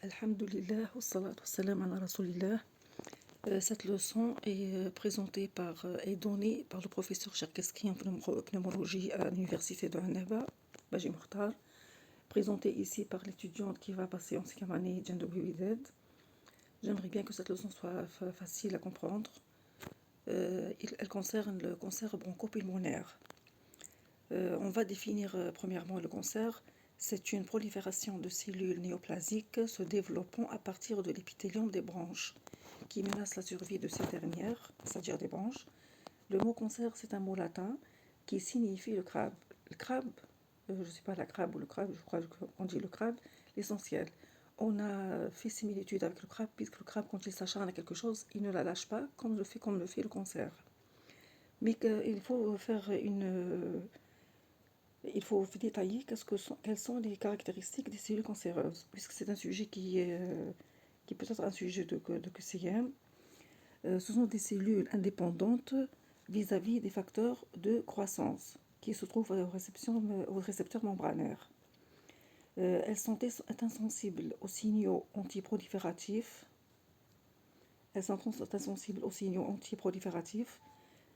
Alhamdulillah, wassalatu wassalam ala rasoulillah. Cette leçon est présentée et donnée par le professeur Cherkeski en pneumologie à l'université de Hanneba, Baji Mokhtar, présentée ici par l'étudiante qui va passer en 5e année, Jendo Bouided. J'aimerais bien que cette leçon soit facile à comprendre. Elle concerne le cancer bronchopulmonaire. On va définir premièrement le cancer. C'est une prolifération de cellules néoplasiques se développant à partir de l'épithélium des branches qui menace la survie de ces dernières, c'est-à-dire des branches. Le mot cancer, c'est un mot latin qui signifie le crabe. Le crabe, je ne sais pas la crabe ou le crabe, je crois qu'on dit le crabe, l'essentiel. On a fait similitude avec le crabe, puisque le crabe, quand il s'acharne à quelque chose, il ne la lâche pas, comme le fait le cancer. Mais il faut faire il faut détailler quelles sont les caractéristiques des cellules cancéreuses, puisque c'est un sujet qui peut être un sujet de QCM. Ce sont des cellules indépendantes vis-à-vis des facteurs de croissance qui se trouvent aux récepteurs membranaires. Elles sont insensibles aux signaux antiprolifératifs.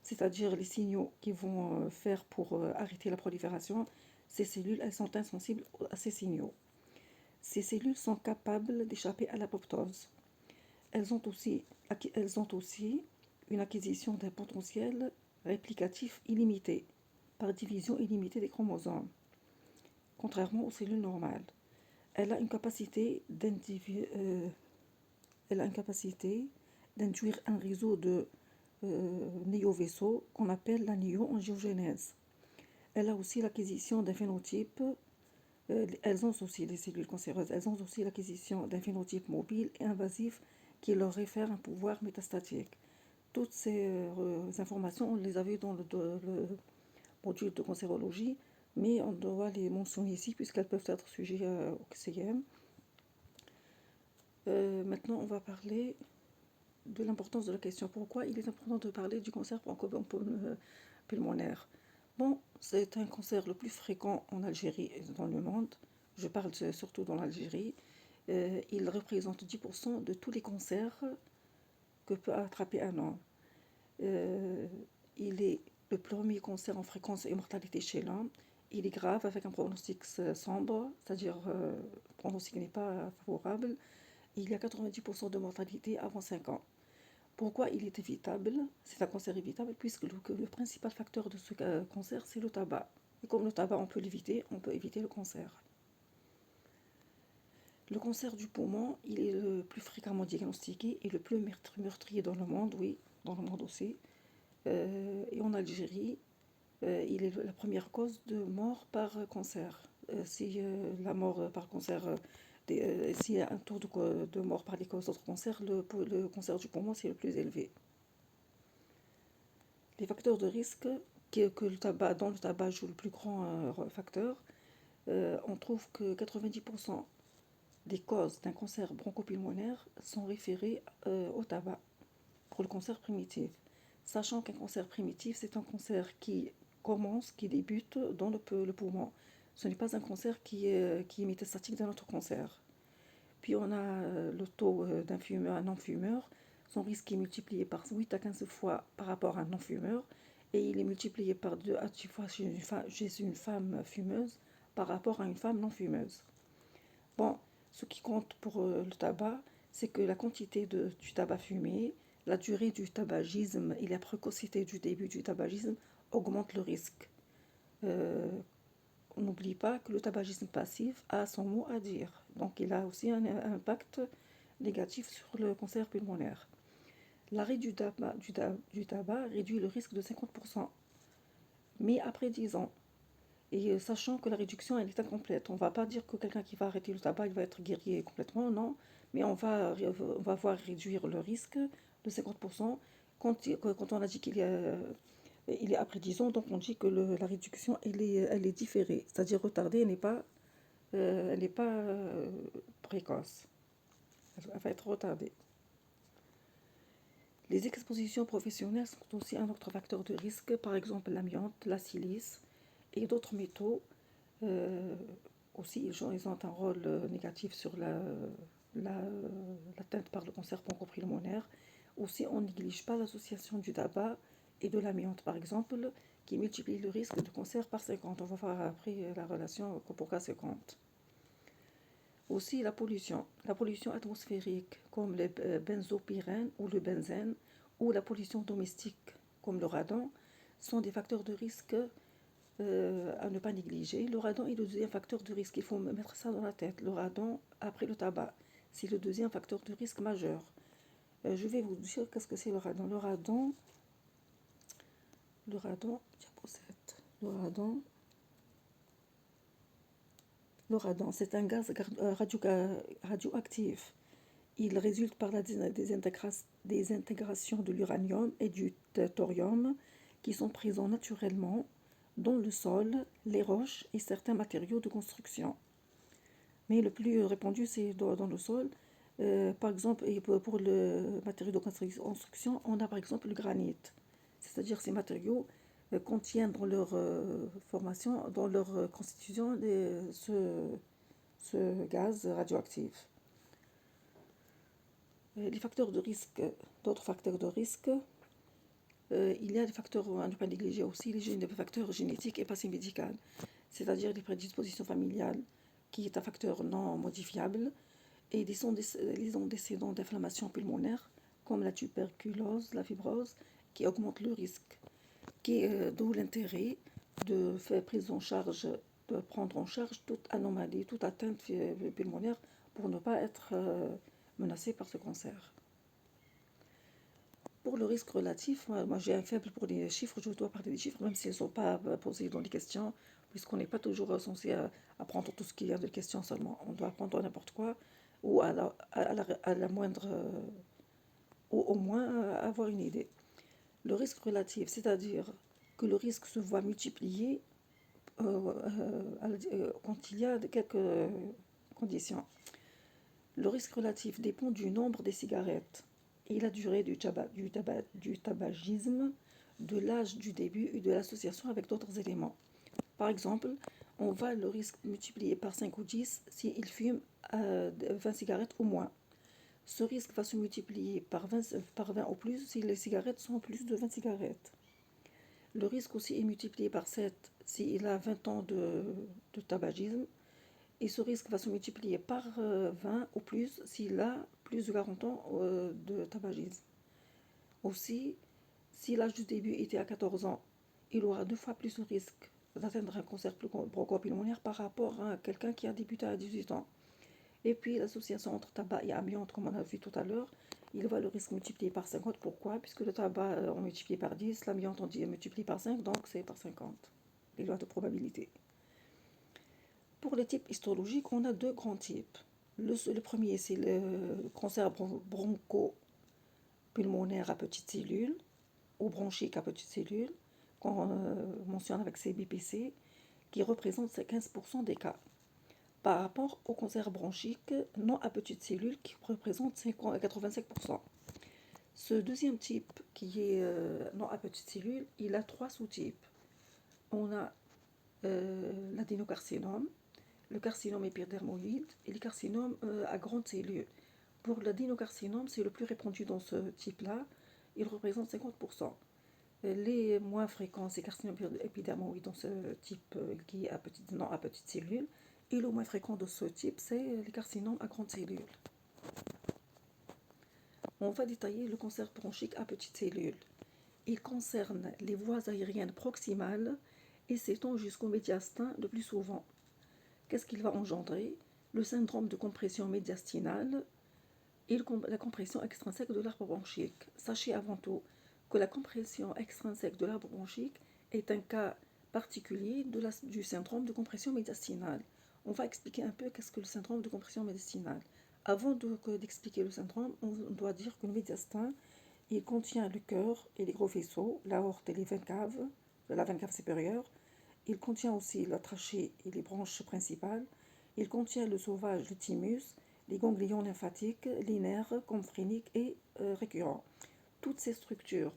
C'est-à-dire les signaux qui vont faire pour arrêter la prolifération. Ces cellules, elles sont insensibles à ces signaux. Ces cellules sont capables d'échapper à l'apoptose. Elles ont aussi une acquisition d'un potentiel réplicatif illimité, par division illimitée des chromosomes, contrairement aux cellules normales. Elle a une capacité d'induire un réseau de néovaisseaux qu'on appelle la néo-angiogénèse. Elle a aussi l'acquisition d'un phénotype, les cellules cancéreuses, elles ont aussi l'acquisition d'un phénotype mobile et invasif qui leur réfère un pouvoir métastatique. Toutes ces informations, on les a vues dans le module de cancérologie, mais on doit les mentionner ici puisqu'elles peuvent être sujets au QCM. Maintenant, on va parler de l'importance de la question. Pourquoi il est important de parler du cancer bronchopulmonaire? Bon, c'est un cancer le plus fréquent en Algérie et dans le monde. Je parle surtout dans l'Algérie. Il représente 10% de tous les cancers que peut attraper un homme. Il est le premier cancer en fréquence et mortalité chez l'homme. Il est grave avec un pronostic sombre, c'est-à-dire le pronostic n'est pas favorable. Il y a 90% de mortalité avant 5 ans. Pourquoi il est évitable? C'est un cancer évitable puisque le principal facteur de ce cancer, c'est le tabac. Et comme le tabac, on peut l'éviter, on peut éviter le cancer. Le cancer du poumon, il est le plus fréquemment diagnostiqué et le plus meurtrier dans le monde, oui, dans le monde aussi. Et en Algérie, il est la première cause de mort par cancer. Si la mort par cancer, s'il y a un taux de mort par les causes d'autres cancers, le cancer du poumon, c'est le plus élevé. Les facteurs de risque dont le tabac joue le plus grand facteur, on trouve que 90% des causes d'un cancer bronchopulmonaire sont référées au tabac pour le cancer primitif. Sachant qu'un cancer primitif, c'est un cancer qui débute dans le poumon. Ce n'est pas un cancer qui est métastatique d'un autre cancer. Puis on a le taux d'un fumeur, un non-fumeur. Son risque est multiplié par 8 à 15 fois par rapport à un non-fumeur. Et il est multiplié par 2 à 10 fois chez une femme fumeuse par rapport à une femme non-fumeuse. Bon, ce qui compte pour le tabac, c'est que la quantité du tabac fumé, la durée du tabagisme et la précocité du début du tabagisme augmentent le risque. On n'oublie pas que le tabagisme passif a son mot à dire. Donc il a aussi un impact négatif sur le cancer pulmonaire. L'arrêt du tabac réduit le risque de 50%, mais après 10 ans. Et sachant que la réduction, elle est incomplète. On ne va pas dire que quelqu'un qui va arrêter le tabac, il va être guéri complètement, non. Mais on va voir réduire le risque de 50%. Quand on a dit qu'il est après 10 ans, donc on dit que la réduction, elle est différée. C'est-à-dire retardée, elle n'est pas précoce. Elle va être retardée. Les expositions professionnelles sont aussi un autre facteur de risque, par exemple l'amiante, la silice et d'autres métaux. Aussi, ils ont un rôle négatif sur l'atteinte par le cancer bronchopulmonaire. Aussi, on ne néglige pas l'association du tabac et de l'amiante, par exemple, qui multiplie le risque de cancer par 50. On va voir après la relation pour cas 50. Aussi, la pollution. La pollution atmosphérique, comme le benzopyrène ou le benzène, ou la pollution domestique, comme le radon, sont des facteurs de risque à ne pas négliger. Le radon est le deuxième facteur de risque. Il faut mettre ça dans la tête. Le radon, après le tabac, c'est le deuxième facteur de risque majeur. Je vais vous dire qu'est-ce que c'est le radon. Diapo 7. Le radon, c'est un gaz radioactif. Il résulte par la désintégration de l'uranium et du thorium qui sont présents naturellement dans le sol, les roches et certains matériaux de construction. Mais le plus répandu, c'est dans le sol. Par exemple, et pour le matériau de construction, on a par exemple le granit. C'est-à-dire ces matériaux contiennent dans leur formation, dans leur constitution, ce gaz radioactif. Les facteurs de risque, d'autres facteurs de risque, il y a des facteurs à ne pas négliger aussi, les facteurs génétiques et passé médical, c'est-à-dire les prédispositions familiales, qui est un facteur non modifiable, et les antécédents d'inflammation pulmonaire, comme la tuberculose, la fibrose, qui augmentent le risque. D'où l'intérêt de prendre en charge toute anomalie, toute atteinte pulmonaire pour ne pas être menacé par ce cancer. Pour le risque relatif, moi j'ai un faible pour les chiffres, je dois parler des chiffres, même s'ils ne sont pas posés dans les questions, puisqu'on n'est pas toujours censé apprendre tout ce qu'il y a de questions seulement. On doit apprendre n'importe quoi, ou à la moindre, ou au moins avoir une idée. Le risque relatif, c'est-à-dire que le risque se voit multiplié quand il y a quelques conditions. Le risque relatif dépend du nombre des cigarettes et la durée du tabagisme, de l'âge du début et de l'association avec d'autres éléments. Par exemple, on va le risque multiplier par 5 ou 10 s'il fume 20 cigarettes ou moins. Ce risque va se multiplier par 20 ou plus si les cigarettes sont plus de 20 cigarettes. Le risque aussi est multiplié par 7 s'il a 20 ans de tabagisme. Et ce risque va se multiplier par 20 ou plus s'il a plus de 40 ans de tabagisme. Aussi, si l'âge du début était à 14 ans, il aura 2 fois plus de risque d'atteindre un cancer bronchopulmonaire par rapport à quelqu'un qui a débuté à 18 ans. Et puis l'association entre tabac et amiante, comme on a vu tout à l'heure, il va le risque multiplié par 50. Pourquoi? Puisque le tabac on multiplie par 10, l'amiante on multiplie par 5, donc c'est par 50. Les lois de probabilité. Pour les types histologiques, on a deux grands types. Le premier, c'est le cancer bronchopulmonaire à petites cellules, ou bronchique à petites cellules, qu'on mentionne avec CBPC, qui représente 15% des cas, par rapport au cancer bronchique non à petites cellules, qui représente 85%. Ce deuxième type, qui est non à petites cellules, il a 3 sous-types. On a l'adénocarcinome, le carcinome épidermoïde et les carcinomes à grandes cellules. Pour l'adénocarcinome, c'est le plus répandu dans ce type-là, il représente 50%. Les moins fréquents, c'est carcinome épidermoïde dans ce type qui est non à petites cellules, et le moins fréquent de ce type, c'est les carcinomes à grandes cellules. On va détailler le cancer bronchique à petites cellules. Il concerne les voies aériennes proximales et s'étend jusqu'au médiastin le plus souvent. Qu'est-ce qu'il va engendrer? Le syndrome de compression médiastinale et la compression extrinsèque de l'arbre bronchique. Sachez avant tout que la compression extrinsèque de l'arbre bronchique est un cas particulier du syndrome de compression médiastinale. On va expliquer un peu qu'est-ce que le syndrome de compression médiastinale. Avant d'expliquer le syndrome, on doit dire que le médiastin, il contient le cœur et les gros vaisseaux, l'aorte et les veines caves, la veine cave supérieure. Il contient aussi la trachée et les branches principales. Il contient le sauvage, le thymus, les ganglions lymphatiques, les nerfs comphreniques et récurrents. Toutes ces structures,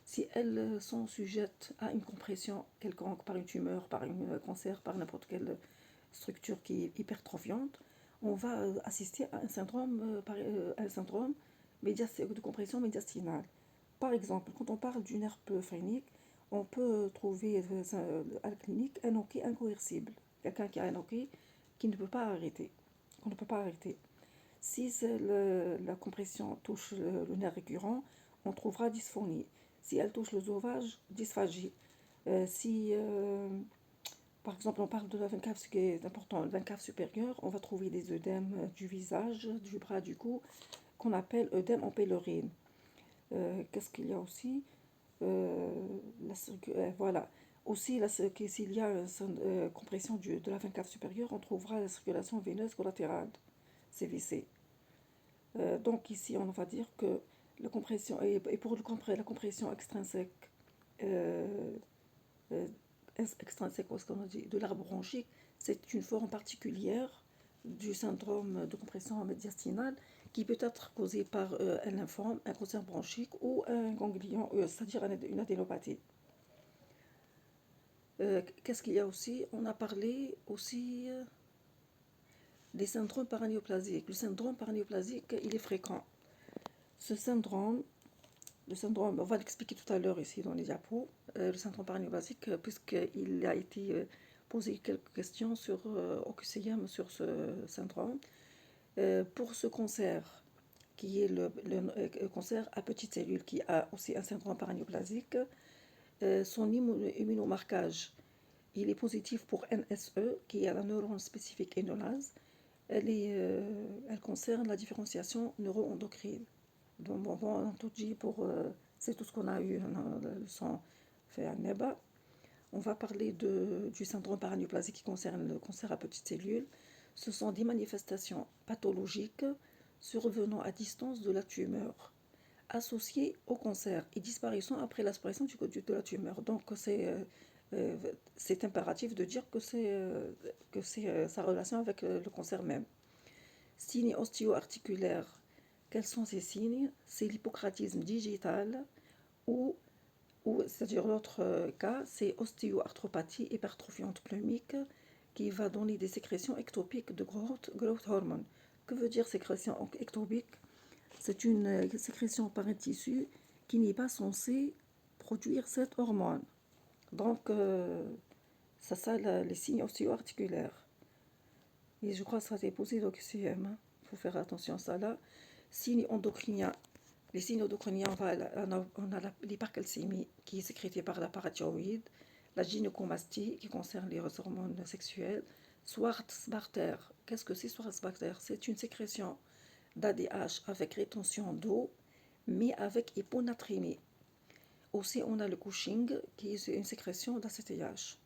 si elles sont sujettes à une compression quelconque par une tumeur, par un cancer, par n'importe quelle structure qui est hypertrophiante, on va assister à un syndrome de compression médiastinale. Par exemple, quand on parle du nerf phrénique, on peut trouver à la clinique un hoquet incoercible. Quelqu'un qui a un hoquet qui ne peut pas arrêter. On ne peut pas arrêter. Si la compression touche le nerf récurrent, on trouvera dysphonie. Si elle touche l'œsophage, dysphagie. Si, par exemple, on parle de la veine cave, ce qui est important, la veine cave supérieure, on va trouver des œdèmes du visage, du bras, du cou, qu'on appelle œdème en pèlerine. Qu'est-ce qu'il y a aussi voilà. Aussi, s'il y a une compression de la veine cave supérieure, on trouvera la circulation veineuse collatérale, CVC. Donc ici, on va dire que la compression, et pour la compression extrinsèque, euh, euh, extrinsèque, ce qu'on a dit, de l'arbre bronchique, c'est une forme particulière du syndrome de compression médiastinale qui peut être causé par un lymphome, un cancer bronchique ou un ganglion, c'est-à-dire une adénopathie. Qu'est-ce qu'il y a aussi? On a parlé aussi des syndromes paranéoplasiques. Le syndrome paranéoplasique, il est fréquent. Ce syndrome, on va l'expliquer tout à l'heure ici dans les diapos, le syndrome paranéoplasique, puisqu'il a été posé quelques questions au QCM sur ce syndrome. Pour ce cancer, qui est le cancer à petites cellules, qui a aussi un syndrome paranéoplasique, son immunomarquage, il est positif pour NSE, qui est la neurone spécifique énolase. Elle concerne la différenciation neuroendocrine. Donc, bon, on a tout dit c'est tout ce qu'on a eu dans la leçon fait à Neba. On va parler du syndrome paranéoplasique qui concerne le cancer à petites cellules. Ce sont des manifestations pathologiques survenant à distance de la tumeur, associées au cancer et disparaissant après l'aspiration de la tumeur. Donc c'est impératif de dire que c'est sa relation avec le cancer même. Signes osteo-articulaires. Quels sont ces signes? C'est l'hypocratisme digital c'est-à-dire l'autre cas, c'est ostéoarthropathie hypertrophiante pneumique qui va donner des sécrétions ectopiques de growth hormone. Que veut dire sécrétion ectopique? C'est une sécrétion par un tissu qui n'est pas censé produire cette hormone. Donc, ça les signes ostéo-articulaires. Et je crois que ça a été posé dans le QCM. Il faut faire attention à ça là. Signes endocriniens. Les signes endocriniens, on a l'hypercalcémie qui est sécrétée par la parathyroïde, la gynécomastie qui concerne les hormones sexuelles, Schwarzbarter. Qu'est-ce que c'est Schwarzbarter? C'est une sécrétion d'ADH avec rétention d'eau, mais avec hyponatrémie. Aussi, on a le Cushing qui est une sécrétion d'ACTH.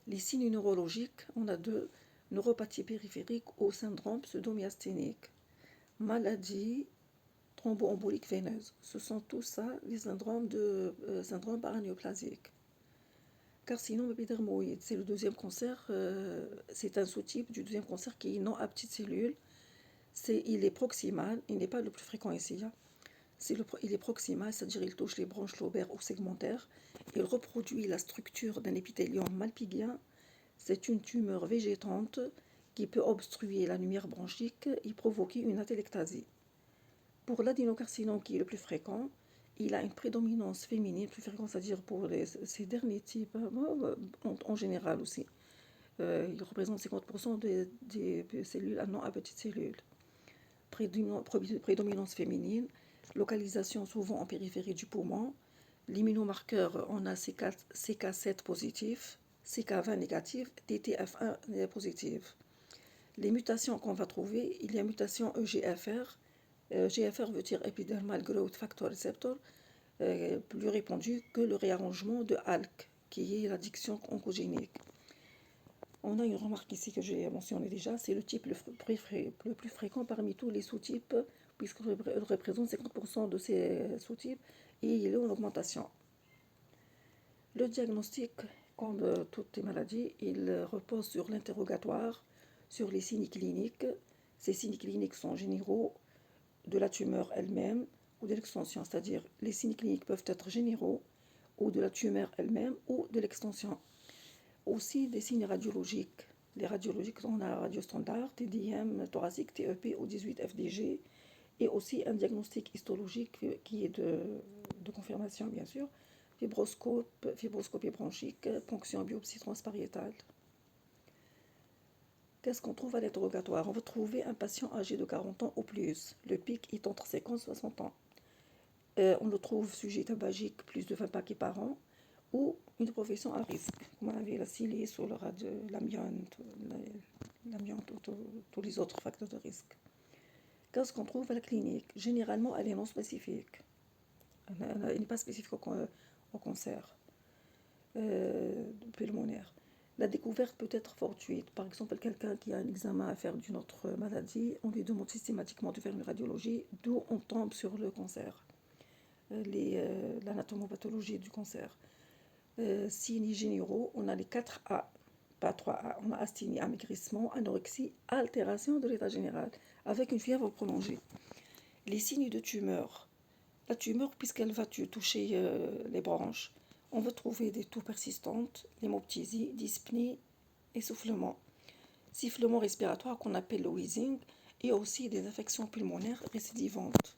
Les signes neurologiques, on a deux: neuropathie périphérique ou syndrome pseudomyasthénique, maladie thromboembolique veineuse. Ce sont tous ça les syndrome paranéoplasique. Carcinome épidermoïde, c'est le deuxième cancer, c'est un sous-type du deuxième cancer qui est non à petites cellules. Il est proximal, il n'est pas le plus fréquent ici. Hein. Il est proximal, c'est-à-dire il touche les branches lobaires ou segmentaires. Il reproduit la structure d'un épithélium malpigien. C'est une tumeur végétante qui peut obstruer la lumière bronchique et provoquer une atelectasie. Pour l'adénocarcinome, qui est le plus fréquent, il a une prédominance féminine, plus fréquente, c'est-à-dire pour ces derniers types, en général aussi. Il représente 50% des cellules non à petites cellules. Prédominance féminine, localisation souvent en périphérie du poumon. L'immunomarqueur, on a CK7 positif, CK20 négatif, TTF1 positif. Les mutations qu'on va trouver, il y a mutation EGFR. GFR veut dire Epidermal Growth Factor Receptor, plus répandu que le réarrangement de ALK, qui est l'addiction oncogénique. On a une remarque ici que j'ai mentionnée déjà, c'est le type le plus fréquent parmi tous les sous-types, puisqu'il représente 50% de ces sous-types, et il est en augmentation. Le diagnostic, comme toutes les maladies, il repose sur l'interrogatoire, sur les signes cliniques. Ces signes cliniques sont généraux de la tumeur elle-même ou de l'extension, c'est-à-dire les signes cliniques peuvent être généraux ou de la tumeur elle-même ou de l'extension. Aussi des signes radiologiques. Les radiologiques, on a radio standard, TDM, thoracique, TEP ou 18 FDG, et aussi un diagnostic histologique qui est de confirmation, bien sûr, fibroscopie bronchique, ponction biopsie transpariétale. Qu'est-ce qu'on trouve à l'interrogatoire? On va trouver un patient âgé de 40 ans ou plus. Le pic est entre 50 et 60 ans. On le trouve sujet tabagique, plus de 20 paquets par an, ou une profession à risque, comme on avait la silice ou l'amiante, tous les autres facteurs de risque. Qu'est-ce qu'on trouve à la clinique? Généralement, elle est non spécifique. Elle n'est pas spécifique au cancer pulmonaire. La découverte peut être fortuite. Par exemple, quelqu'un qui a un examen à faire d'une autre maladie, on lui demande systématiquement de faire une radiologie, d'où on tombe sur le cancer, l'anatomopathologie du cancer. Signes généraux, on a les 4 A, pas 3 A. On a asthénie, amaigrissement, anorexie, altération de l'état général, avec une fièvre prolongée. Les signes de tumeur. La tumeur, puisqu'elle va toucher les branches, on va trouver des toux persistantes, l'hémoptysie, dyspnée, essoufflement, sifflement respiratoire qu'on appelle le wheezing, et aussi des affections pulmonaires récidivantes.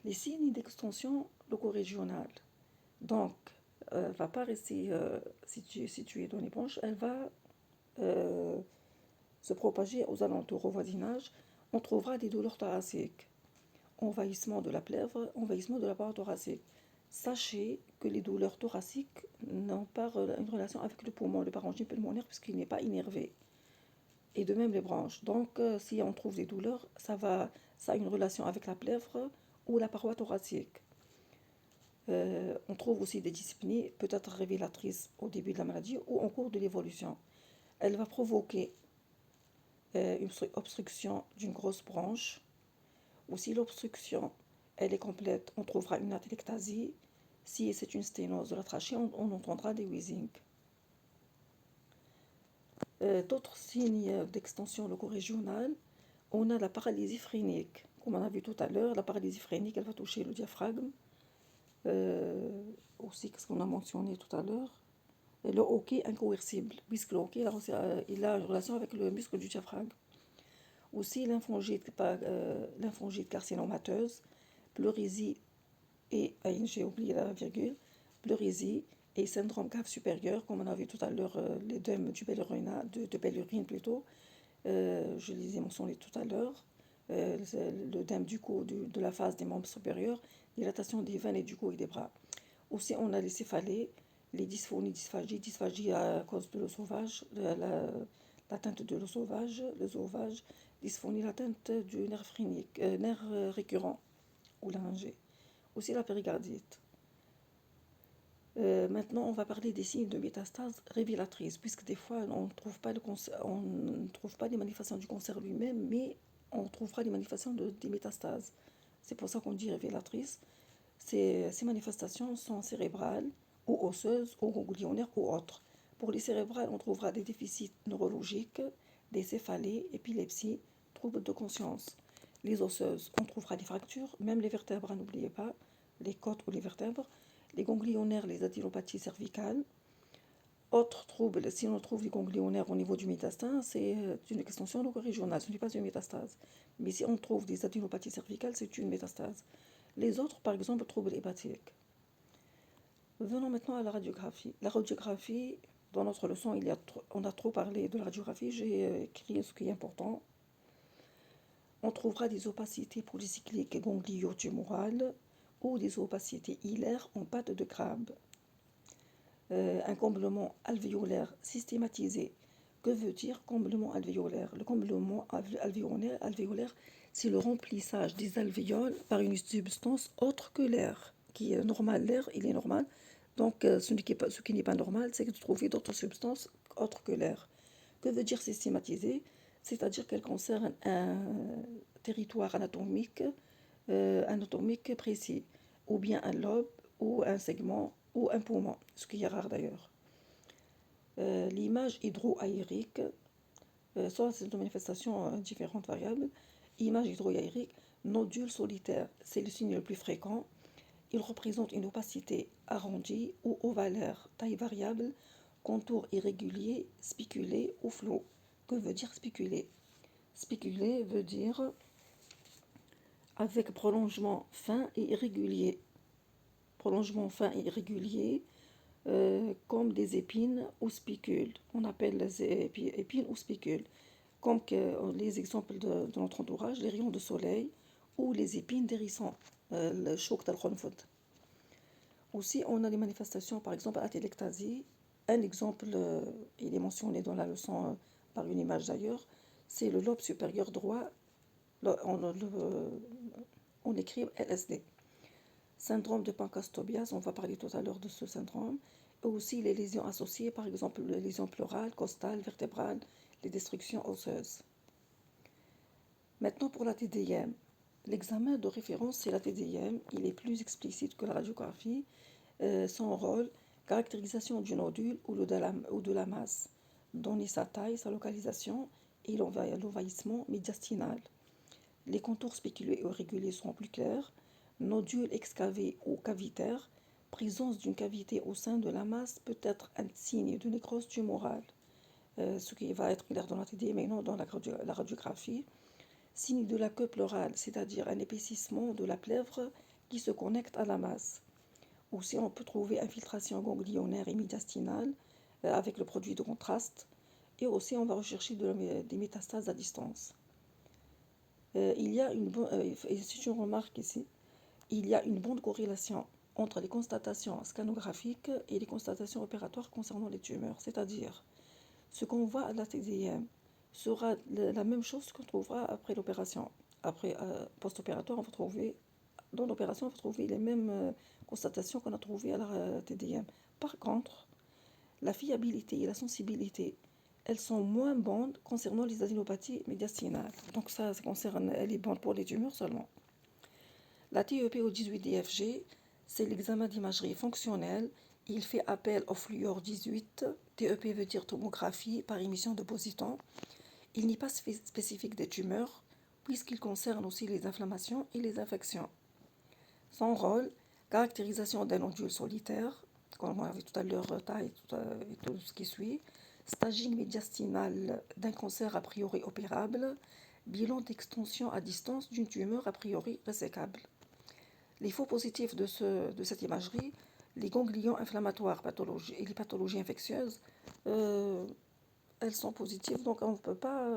Les signes d'extension locorégionale. Donc, elle ne va pas rester située dans les branches, elle va se propager aux alentours, au voisinage. On trouvera des douleurs thoraciques, envahissement de la plèvre, envahissement de la paroi thoracique. Sachez que les douleurs thoraciques n'ont pas une relation avec le poumon, le parenchyme pulmonaire, puisqu'il n'est pas innervé. Et de même les branches. Donc, si on trouve des douleurs, ça a une relation avec la plèvre ou la paroi thoracique. On trouve aussi des dyspnées, peut-être révélatrices au début de la maladie ou en cours de l'évolution. Elle va provoquer une obstruction d'une grosse branche, ou si l'obstruction elle est complète, on trouvera une atelectasie. Si c'est une sténose de la trachée, on entendra des wheezing. D'autres signes d'extension locorégionale, on a la paralysie phrénique. Comme on a vu tout à l'heure, la paralysie phrénique, elle va toucher le diaphragme. Aussi, qu'est-ce qu'on a mentionné tout à l'heure? Le hoquet incoercible, puisque le hoquet il a une relation avec le muscle du diaphragme. Aussi, lymphangite carcinomateuse, pleurésie et, j'ai oublié la virgule, pleurésie et syndrome cave supérieur, comme on a vu tout à l'heure, l'édème de Bellurine plutôt, je les ai mentionnés tout à l'heure, l'œdème du cou, de la face des membres supérieurs, dilatation des veines et du cou et des bras. Aussi, on a les céphalées, les dysphonies, dysphagie à cause de l'œsophage, l'atteinte de l'œsophage, dysphonie, l'atteinte du nerf phrénique, nerf récurrent ou laryngé. Aussi la péricardite. Maintenant, on va parler des signes de métastase révélatrices, puisque des fois, on ne trouve pas les manifestations du cancer lui-même, mais on trouvera les manifestations des métastases. C'est pour ça qu'on dit révélatrices. Ces manifestations sont cérébrales, ou osseuses, ou ganglionnaires, ou autres. Pour les cérébrales, on trouvera des déficits neurologiques, des céphalées, épilepsie, troubles de conscience. Les osseuses, on trouvera des fractures, même les vertèbres, n'oubliez pas, les côtes ou les vertèbres. Les ganglionnaires, les adénopathies cervicales. Autres troubles, si on trouve des ganglionnaires au niveau du métastin, c'est une extension locorégionale, ce n'est pas une métastase. Mais si on trouve des adénopathies cervicales, c'est une métastase. Les autres, par exemple, troubles hépatiques. Venons maintenant à la radiographie. La radiographie, dans notre leçon, on a trop parlé de la radiographie, j'ai écrit ce qui est important. On trouvera des opacités polycycliques gangliotumorales ou des opacités hilaires en pâte de crabe. Un comblement alvéolaire systématisé. Que veut dire comblement alvéolaire? Le comblement alvéolaire, c'est le remplissage des alvéoles par une substance autre que l'air, qui est normal. L'air, il est normal. Donc, ce qui n'est pas normal, c'est de trouver d'autres substances autres que l'air. Que veut dire systématisé? C'est-à-dire qu'elle concerne un territoire anatomique précis, ou bien un lobe, ou un segment, ou un poumon, ce qui est rare d'ailleurs. L'image hydroaérique, soit c'est une manifestation différentes variables. Image hydroaérique, nodule solitaire, c'est le signe le plus fréquent. Il représente une opacité arrondie ou ovalaire, taille variable, contour irrégulier, spiculé ou flou. Que veut dire spiculé? Spiculé veut dire avec prolongement fin et irrégulier. Prolongement fin et irrégulier, comme des épines ou spicules. On appelle les épines ou spicules. Comme que les exemples de notre entourage, les rayons de soleil ou les épines d'hérisson, le choc d'Al-Khonfod. Aussi, on a les manifestations, par exemple, à téléctasie. Un exemple, il est mentionné dans la leçon par une image d'ailleurs, c'est le lobe supérieur droit, on écrit LSD. Syndrome de Pancas-Tobias, on va parler tout à l'heure de ce syndrome. Et aussi les lésions associées, par exemple les lésions pleurales, costales, vertébrales, les destructions osseuses. Maintenant pour la TDM. L'examen de référence, c'est la TDM. Il est plus explicite que la radiographie. Son rôle, caractérisation du nodule ou de la masse. Donner sa taille, sa localisation et l'envahissement médiastinal. Les contours spéculés ou irréguliers sont plus clairs. Nodule excavé ou cavitaire. Présence d'une cavité au sein de la masse peut être un signe de nécrose tumorale. Ce qui va être clair dans la TDM mais non dans la radiographie. Signe de la queue pleurale, c'est-à-dire un épaississement de la plèvre qui se connecte à la masse. Aussi, on peut trouver infiltration ganglionnaire et médiastinale avec le produit de contraste. Et aussi, on va rechercher des métastases à distance. Il y a c'est une remarque ici, il y a une bonne corrélation entre les constatations scanographiques et les constatations opératoires concernant les tumeurs. C'est-à-dire, ce qu'on voit à la TDM sera la même chose qu'on trouvera après l'opération. Après, post-opératoire, dans l'opération, on va trouver les mêmes constatations qu'on a trouvées à la TDM. Par contre, la fiabilité et la sensibilité, elles sont moins bonnes concernant les adénopathies médiastinales. Donc ça concerne, elle est bonne pour les tumeurs seulement. La TEP au 18-DFG, c'est l'examen d'imagerie fonctionnelle. Il fait appel au fluor 18. TEP veut dire tomographie par émission de positons. Il n'est pas spécifique des tumeurs, puisqu'il concerne aussi les inflammations et les infections. Son rôle, caractérisation d'un nodule solitaire, comme on avait tout à l'heure, taille et tout ce qui suit, staging médiastinal d'un cancer a priori opérable, bilan d'extension à distance d'une tumeur a priori résécable. Les faux positifs de cette imagerie, les ganglions inflammatoires et les pathologies infectieuses, elles sont positives, donc on ne peut pas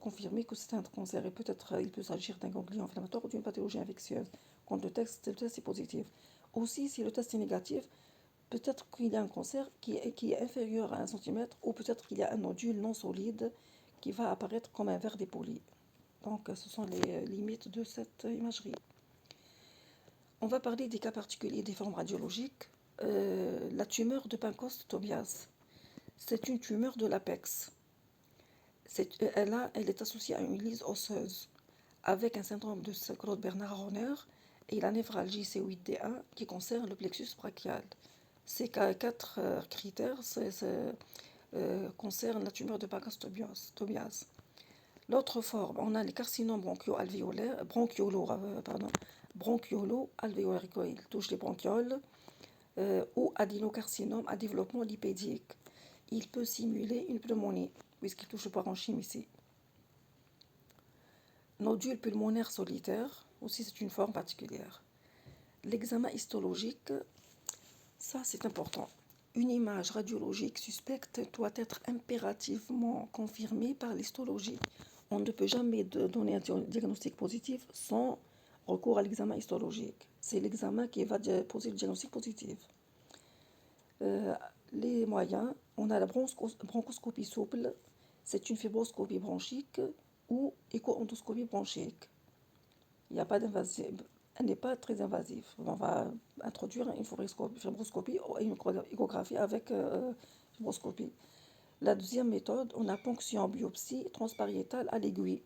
confirmer que c'est un cancer. Et peut-être il peut s'agir d'un ganglion inflammatoire ou d'une pathologie infectieuse. Quand le test est positif. Aussi, si le test est négatif, peut-être qu'il y a un cancer qui est inférieur à 1 cm ou peut-être qu'il y a un nodule non solide qui va apparaître comme un verre dépoli. Donc, ce sont les limites de cette imagerie. On va parler des cas particuliers des formes radiologiques. La tumeur de Pancos-Tobias, c'est une tumeur de l'apex. Elle est associée à une lyse osseuse avec un syndrome de Claude-Bernard-Horner et la névralgie C8D1 qui concerne le plexus brachial. Ces quatre critères concernent la tumeur de Pancos-Tobias. L'autre forme, on a les carcinomes bronchiolo-alvéolaires, ils touchent les bronchioles, ou adénocarcinome à développement lipédique. Il peut simuler une pneumonie, puisqu'il touche le parenchyme ici. Nodule pulmonaire solitaire, aussi c'est une forme particulière. L'examen histologique, ça c'est important. Une image radiologique suspecte doit être impérativement confirmée par l'histologie. On ne peut jamais donner un diagnostic positif sans recours à l'examen histologique. C'est l'examen qui va poser le diagnostic positif. Les moyens, on a la bronchoscopie souple, c'est une fibroscopie bronchique ou écho-endoscopie bronchique. Il n'y a pas d'invasive, elle n'est pas très invasive. On va introduire une fibroscopie ou une échographie avec fibroscopie. La deuxième méthode, on a ponction biopsie transpariétale à l'aiguille.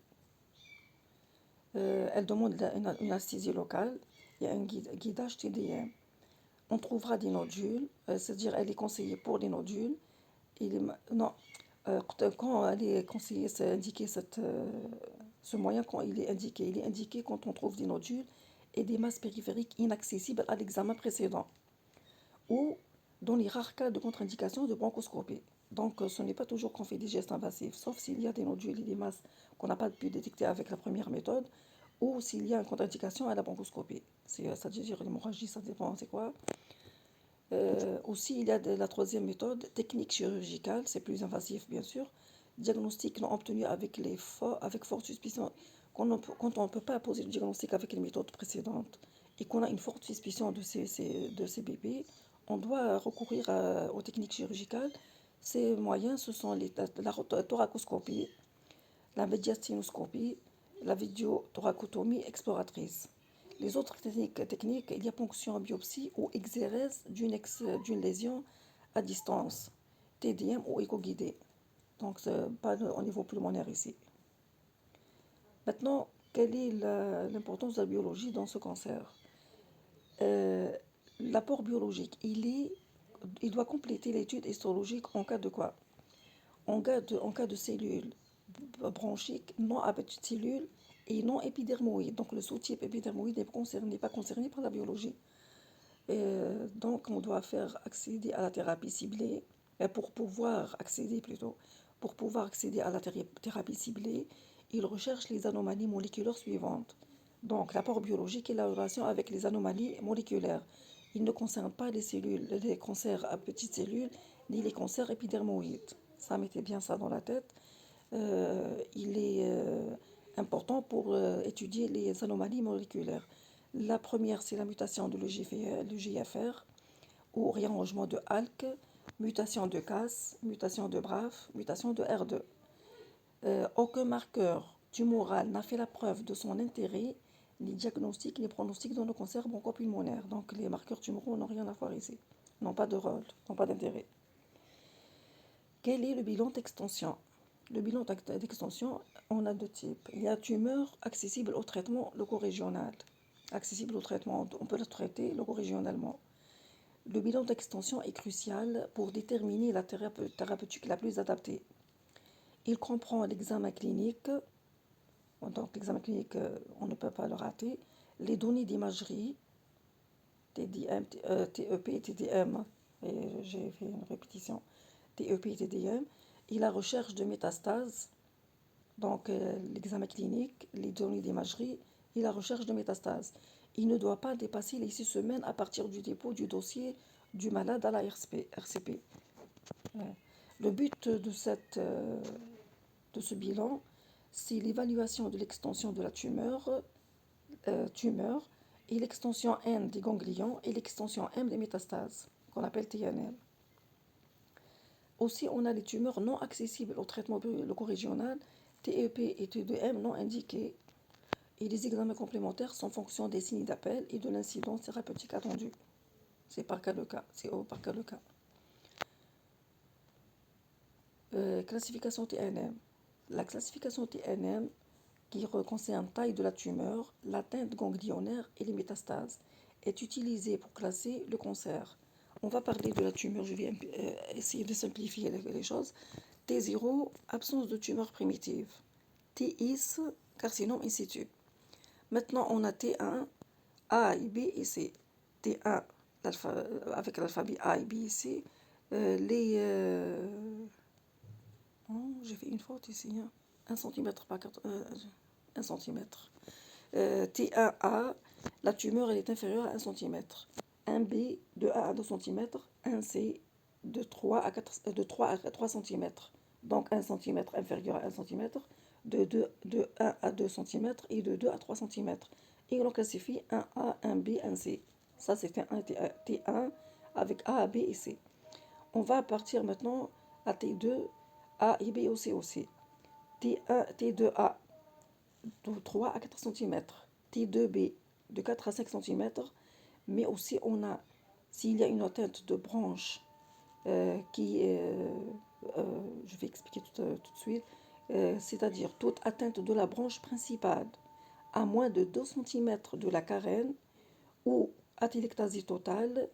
Elle demande une anesthésie locale. Il y a un guidage TDM. On trouvera des nodules, c'est-à-dire elle est conseillée pour les nodules. Quand elle est conseillée, c'est indiqué ce moyen quand il est indiqué. Il est indiqué quand on trouve des nodules et des masses périphériques inaccessibles à l'examen précédent. ou dans les rares cas de contre-indication de bronchoscopie. Donc, ce n'est pas toujours qu'on fait des gestes invasifs, sauf s'il y a des nodules et des masses qu'on n'a pas pu détecter avec la première méthode, ou s'il y a une contre-indication à la bronchoscopie. Ça veut dire l'hémorragie, ça dépend, c'est quoi. Aussi, il y a la troisième méthode, technique chirurgicale, c'est plus invasif bien sûr. Diagnostic non obtenu avec forte suspicion. Quand on ne peut pas poser le diagnostic avec les méthodes précédentes et qu'on a une forte suspicion de ces bébés, on doit recourir aux techniques chirurgicales. Ces moyens, ce sont la thoracoscopie, la médiastinoscopie, la vidéothoracotomie exploratrice. Les autres techniques, il y a ponction, biopsie ou exérèse d'une lésion à distance, TDM ou éco-guidé. Donc, pas au niveau pulmonaire ici. Maintenant, quelle est l'importance de la biologie dans ce cancer? euh, L'apport biologique, il doit compléter l'étude histologique en cas de quoi? En cas de cellules bronchiques non à petites cellules et non épidermoïdes. Donc le sous-type épidermoïde n'est pas concerné par la biologie. Donc on doit faire accéder à la thérapie ciblée, pour pouvoir accéder à la thérapie ciblée, il recherche les anomalies moléculaires suivantes. Donc l'apport biologique et la relation avec les anomalies moléculaires. Il ne concerne pas les cancers à petites cellules, ni les cancers épidermoïdes. Ça, mettez bien ça dans la tête. Il est important pour étudier les anomalies moléculaires. La première, c'est la mutation de l'EGFR ou réarrangement de ALK, mutation de CAS, mutation de BRAF, mutation de R2. Aucun marqueur tumoral n'a fait la preuve de son intérêt, ni diagnostic, ni pronostic dans le cancer bronchopulmonaire. Donc les marqueurs tumoraux n'ont rien à voir ici, n'ont pas de rôle, n'ont pas d'intérêt. Quel est le bilan d'extension? Le bilan d'extension, on a deux types. Il y a tumeur accessible au traitement loco-régional. Accessible au traitement, on peut le traiter loco-régionalement. Le bilan d'extension est crucial pour déterminer la thérapeutique la plus adaptée. Il comprend l'examen clinique, donc l'examen clinique, on ne peut pas le rater, les données d'imagerie, TEP, TDM, et j'ai fait une répétition, TEP et TDM, et la recherche de métastases, donc l'examen clinique, les données d'imagerie et la recherche de métastases. Il ne doit pas dépasser les 6 semaines à partir du dépôt du dossier du malade à la RCP. Le but de ce bilan, c'est l'évaluation de l'extension de la tumeur et l'extension N des ganglions et l'extension M des métastases, qu'on appelle TNM. Aussi, on a les tumeurs non accessibles au traitement loco-régional, TEP et T2M non indiqués. Et les examens complémentaires sont en fonction des signes d'appel et de l'incidence thérapeutique attendue. C'est par cas de cas, c'est par cas de cas. Classification TNM. La classification TNM qui concerne taille de la tumeur, l'atteinte ganglionnaire et les métastases est utilisée pour classer le cancer. On va parler de la tumeur, je vais essayer de simplifier les choses. T0, absence de tumeur primitive. TIS, carcinome in situ. Maintenant, on a T1, A, B et C. T1, avec l'alphabet A, B et C. Oh, j'ai fait une faute ici. 1 cm par 1 cm. T1A, la tumeur elle est inférieure à 1 cm. 1B, de 1 à 2 cm. 1C, de 3 à 3 cm. Donc 1 cm inférieur à 1 cm. De 1 à 2 cm et de 2 à 3 cm. Et on classifie 1A, 1B, 1C. Ça, c'était un T1 avec A, B et C. On va partir maintenant à T2, A et B, C aussi. T1, T2A, de 3 à 4 cm. T2B, de 4 à 5 cm. Mais aussi, on a, s'il y a une atteinte de branche qui est, je vais expliquer tout de suite, c'est-à-dire toute atteinte de la branche principale à moins de 2 cm de la carène ou atelectasie totale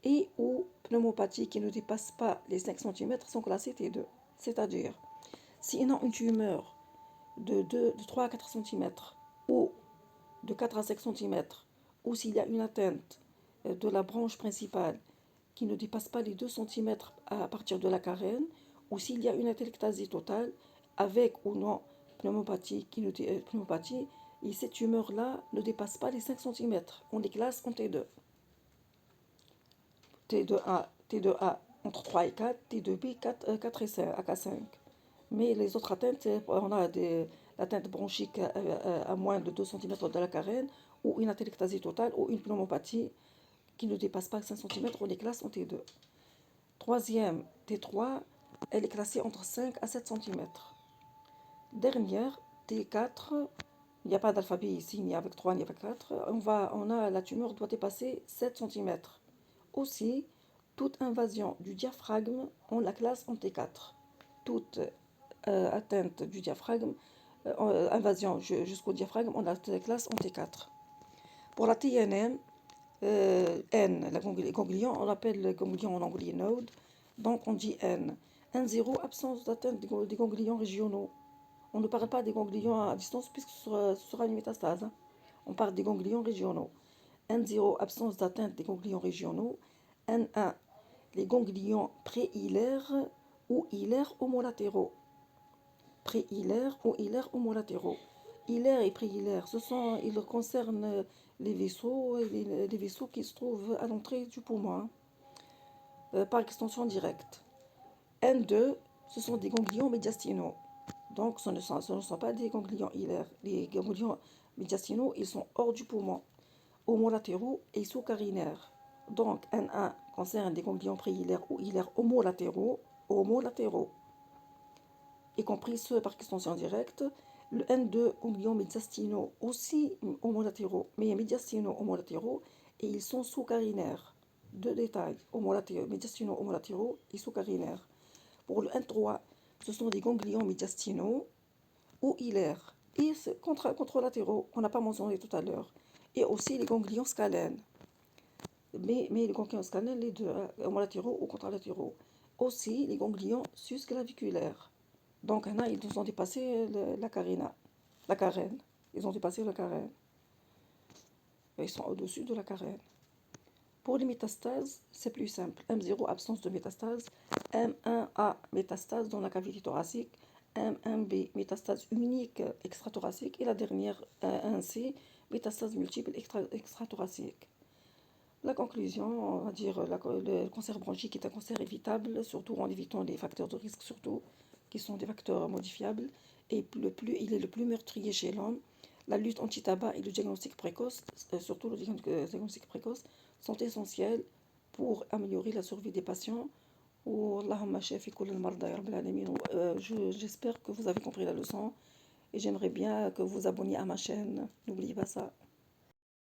et ou pneumopathie qui ne dépasse pas les 5 cm sont classées T2. C'est-à-dire, s'ils ont une tumeur de 3 à 4 cm ou de 4 à 5 cm, ou s'il y a une atteinte de la branche principale qui ne dépasse pas les 2 centimètres à partir de la carène, ou s'il y a une atelectasie totale, avec ou non pneumopathie, pneumopathie, et cette tumeur-là ne dépasse pas les 5 centimètres. On les classe en T2. T2A entre 3 et 4, T2B 4 et 5, AK5. Mais les autres atteintes, on a l'atteinte bronchique à moins de 2 centimètres de la carène, ou une atelectasie totale, ou une pneumopathie qui ne dépasse pas 5 centimètres, on les classe en T2. Troisième, T3, elle est classée entre 5 à 7 centimètres. Dernière, T4, il n'y a pas d'alphabet ici, ni avec 3, ni avec 4. La tumeur doit dépasser 7 centimètres. Aussi, toute invasion du diaphragme, on la classe en T4. Toute atteinte du diaphragme, invasion jusqu'au diaphragme, on la classe en T4. Pour la TNM, N, les ganglions, on appelle les ganglions en anglais node, donc on dit N. N0, absence d'atteinte des ganglions régionaux. On ne parle pas des ganglions à distance puisque ce sera une métastase. Hein. On parle des ganglions régionaux. N0, absence d'atteinte des ganglions régionaux. N1, les ganglions préhilaires ou hilaires homolatéraux. Préhilaires ou hilaires homolatéraux. Hilaires et préhilaires, ils concernent les vaisseaux, les vaisseaux qui se trouvent à l'entrée du poumon, par extension directe. N2, ce sont des ganglions médiastinaux. Donc, ce ne sont pas des ganglions hilaires. Les ganglions médiastinaux, ils sont hors du poumon, homolatéraux et sous-carinaires. Donc, N1 concerne des ganglions préhilaires ou hilaires homolatéraux, y compris ceux par extension directe. Le N2, ganglions médiastinaux aussi homolatéraux, mais médiastinaux homolatéraux, et ils sont sous-carinaires. Deux détails, médiastinaux homolatéraux et sous-carinaires. Pour le N3, ce sont des ganglions médiastinaux ou hilaires et contralatéraux qu'on n'a pas mentionné tout à l'heure. Et aussi les ganglions scalènes. Mais les ganglions scalènes, les deux, homolatéraux ou contralatéraux. Aussi les ganglions susclaviculaires. Donc, ils nous ont dépassé la carène. Ils ont dépassé la carène. Ils sont au-dessus de la carène. Pour les métastases, c'est plus simple. M0, absence de métastase. M1A, métastase dans la cavité thoracique. M1B, métastase unique extrathoracique. Et la dernière, 1C, métastase multiple extrathoracique. La conclusion, on va dire, le cancer bronchique est un cancer évitable, surtout en évitant les facteurs de risque, surtout, qui sont des facteurs modifiables. Et il est le plus meurtrier chez l'homme. La lutte anti-tabac et le diagnostic précoce, surtout le diagnostic précoce, sont essentiels pour améliorer la survie des patients. J'espère que vous avez compris la leçon et j'aimerais bien que vous abonniez à ma chaîne. N'oubliez pas ça.